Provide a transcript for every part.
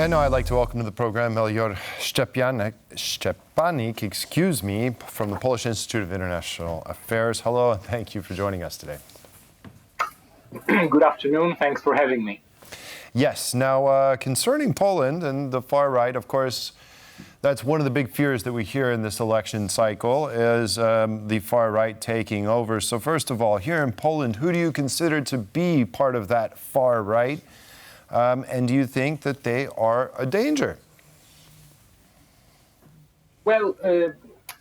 And now I'd like to welcome to the program Melchior Szczepanik, from the Polish Institute of International Affairs. Hello, and thank you for joining us today. Good afternoon. Thanks for having me. Yes. Now, concerning Poland and the far right, of course, that's one of the big fears that we hear in this election cycle is the far right taking over. So first of all, here in Poland, who do you consider to be part of that far right? And do you think that they are a danger? Well,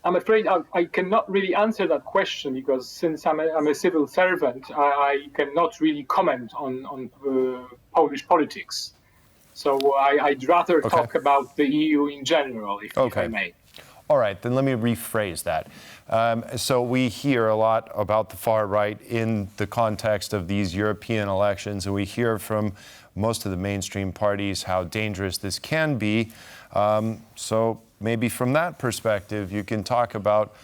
I'm afraid I cannot really answer that question because since I'm a civil servant, I cannot really comment on Polish politics. So I'd rather talk about the EU in general, if I may. All right, then let me rephrase that. So we hear a lot about the far right in the context of these European elections, and we hear from most of the mainstream parties how dangerous this can be. So maybe from that perspective, you can talk about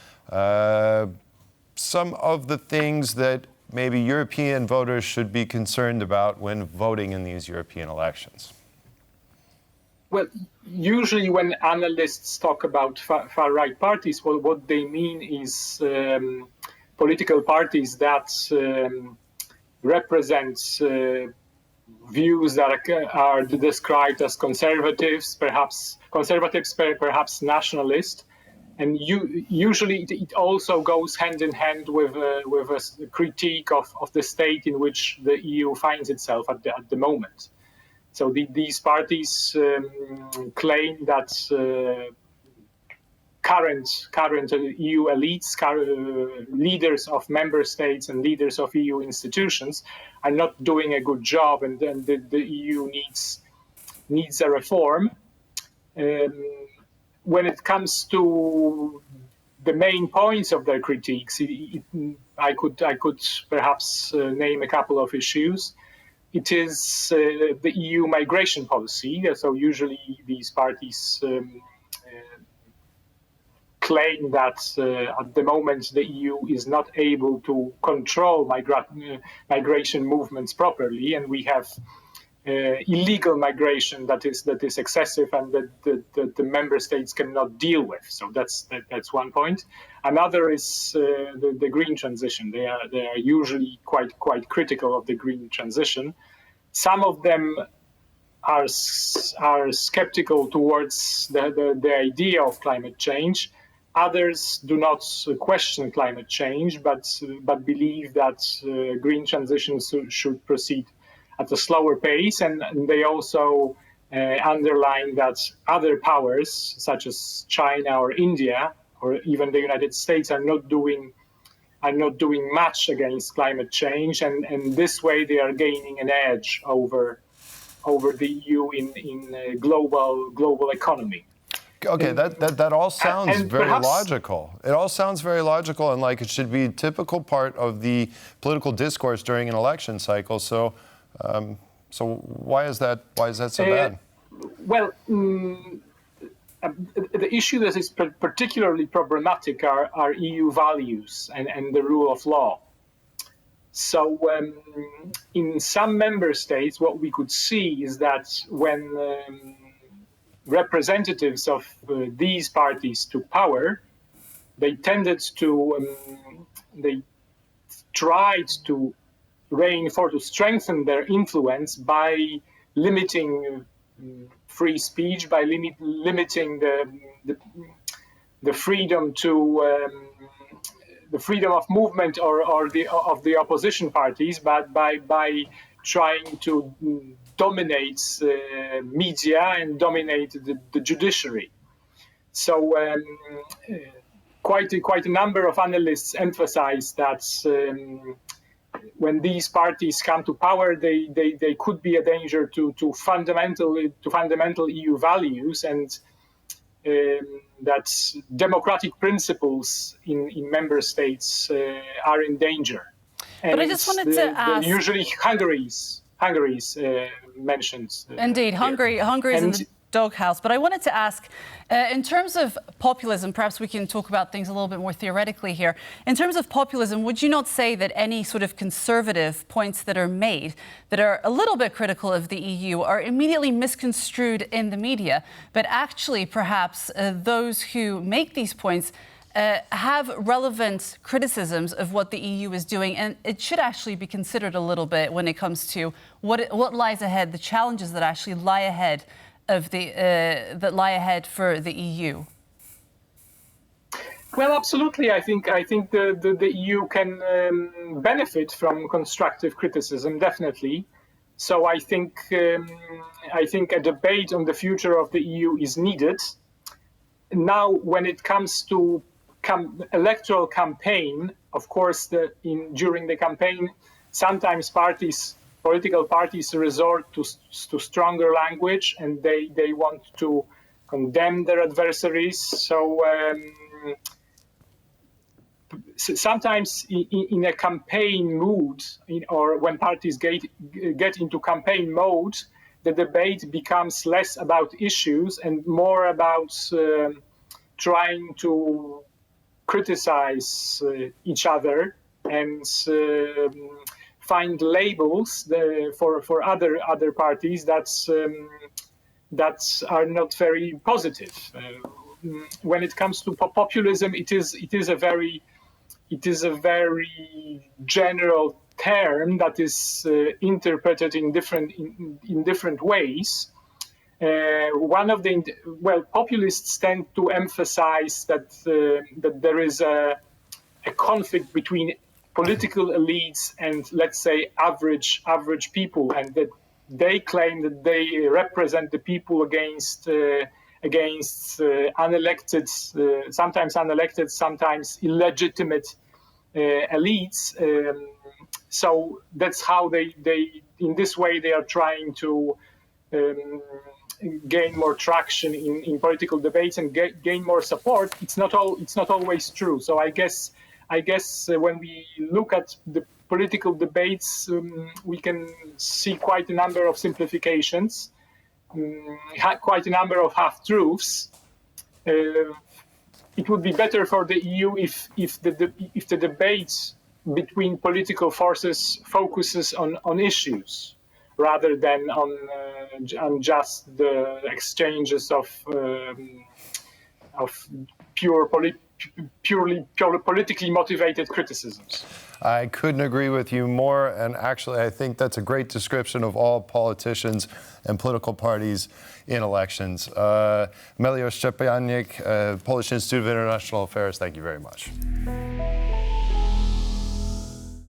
some of the things that maybe European voters should be concerned about when voting in these European elections. Well, usually when analysts talk about far-right parties, well, what they mean is political parties that represent views that are described as conservatives, perhaps nationalist, and usually it also goes hand in hand with a critique of the state in which the EU finds itself at the moment. So these parties claim that current EU elites, leaders of member states and leaders of EU institutions are not doing a good job, and then the EU needs a reform. When it comes to the main points of their critiques, I could perhaps name a couple of issues. It is the EU migration policy. So usually these parties claim that at the moment the EU is not able to control migration movements properly, and we have illegal migration that is excessive and that the member states cannot deal with. So that's one point. Another is the green transition. They are usually quite critical of the green transition. Some of them are skeptical towards the idea of climate change. Others do not question climate change, but believe that green transition should proceed at a slower pace, and they also underline that other powers, such as China or India or even the United States, are not doing much against climate change, and this way they are gaining an edge over the EU in a global economy. Okay, that all sounds very logical. It all sounds very logical, and like it should be a typical part of the political discourse during an election cycle. So why is that so bad? Well, the issue that is particularly problematic are EU values and the rule of law. So in some member states, what we could see is that when representatives of these parties took power, they tried to strengthen their influence by limiting free speech, by limiting the freedom the freedom of movement of the opposition parties, but by trying to dominate media and dominate the judiciary. So quite a number of analysts emphasize that when these parties come to power, they could be a danger to fundamental EU values, and that democratic principles in member states are in danger. And but I just wanted to ask. Usually, Hungary's mentioned. Indeed, Hungary is in the doghouse. But I wanted to ask, in terms of populism, perhaps we can talk about things a little bit more theoretically here. In terms of populism, would you not say that any sort of conservative points that are made that are a little bit critical of the EU are immediately misconstrued in the media, but actually perhaps those who make these points have relevant criticisms of what the EU is doing, and it should actually be considered a little bit when it comes to what lies ahead, the challenges that actually lie ahead of for the EU? Well, absolutely. I think the EU can benefit from constructive criticism, definitely. So I think a debate on the future of the EU is needed. Now, when it comes to electoral campaign, of course, during the campaign, sometimes political parties resort to stronger language, and they want to condemn their adversaries. So sometimes in a campaign mood, or when parties get into campaign mode, the debate becomes less about issues and more about trying to criticize each other and find labels for other parties that are not very positive. When it comes to populism, it is a very general term that is interpreted in different ways. Populists tend to emphasize that there is a conflict between political elites and, let's say, average people, and that they claim that they represent the people against unelected, sometimes illegitimate elites. So that's how they in this way they are trying to gain more traction in political debates and gain more support. It's not always true. So I guess when we look at the political debates, we can see quite a number of simplifications, quite a number of half-truths. It would be better for the EU if the debate between political forces focuses on issues rather than on just the exchanges of purely politically motivated criticisms. I couldn't agree with you more, and actually I think that's a great description of all politicians and political parties in elections. Melchior Szczepanik, Polish Institute of International Affairs, thank you very much.